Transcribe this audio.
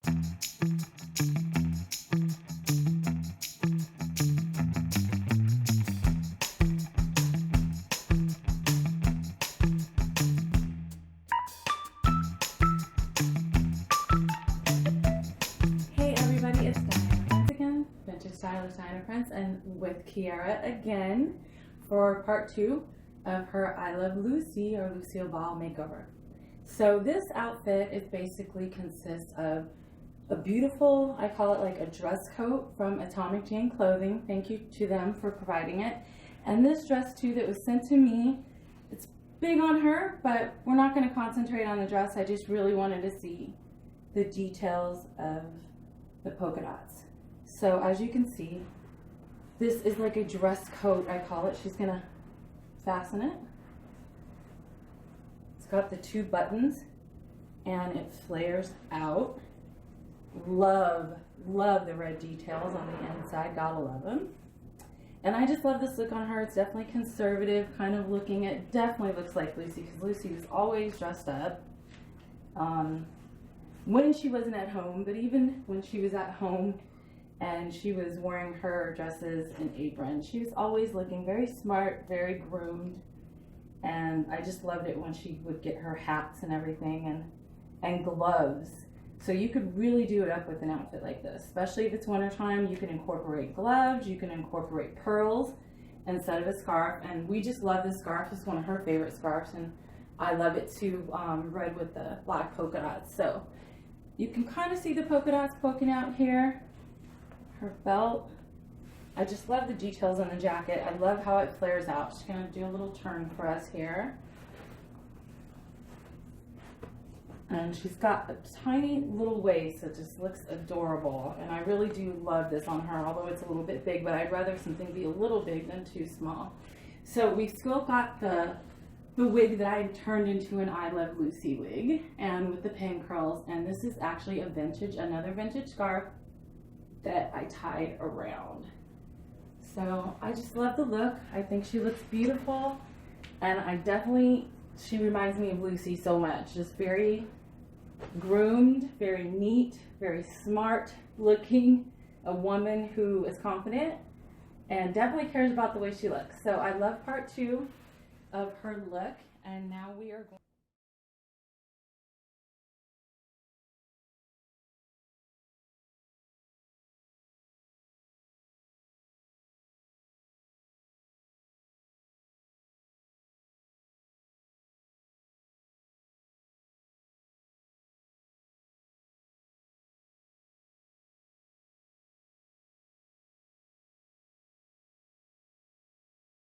Hey everybody, it's Dianna Prince again, vintage stylist Dianna Prince, and with Kiara again for part 2 of her I Love Lucy or Lucille Ball makeover. So this outfit is basically consists of a beautiful, I call it like a dress coat from Atomic Jane Clothing. Thank you to them for providing it. And this dress too that was sent to me, it's big on her, but we're not going to concentrate on the dress. I just really wanted to see the details of the polka dots. So as you can see, this is like a dress coat, I call it. She's gonna fasten it. It's got the 2 buttons and it flares out. Love the red details on the inside, gotta love them. And I just love this look on her. It's definitely conservative kind of looking. It definitely looks like Lucy because Lucy was always dressed up. When she wasn't at home, but even when she was at home and she was wearing her dresses and apron, she was always looking very smart, very groomed, and I just loved it when she would get her hats and everything and gloves. So you could really do it up with an outfit like this, especially if it's wintertime. You can incorporate gloves, you can incorporate pearls instead of a scarf, and we just love this scarf. It's one of her favorite scarves, and I love it too, red with the black polka dots. So you can kind of see the polka dots poking out here. Her belt. I just love the details on the jacket. I love how it flares out. She's going to do a little turn for us here. And she's got a tiny little waist that just looks adorable. And I really do love this on her, although it's a little bit big, but I'd rather something be a little big than too small. So we've still got the wig that I turned into an I Love Lucy wig, and with the pin curls, and this is actually another vintage scarf that I tied around. So I just love the look. I think she looks beautiful, and she reminds me of Lucy so much. Just very groomed, very neat, very smart looking, a woman who is confident and definitely cares about the way she looks. So I love part 2 of her look, and now we are going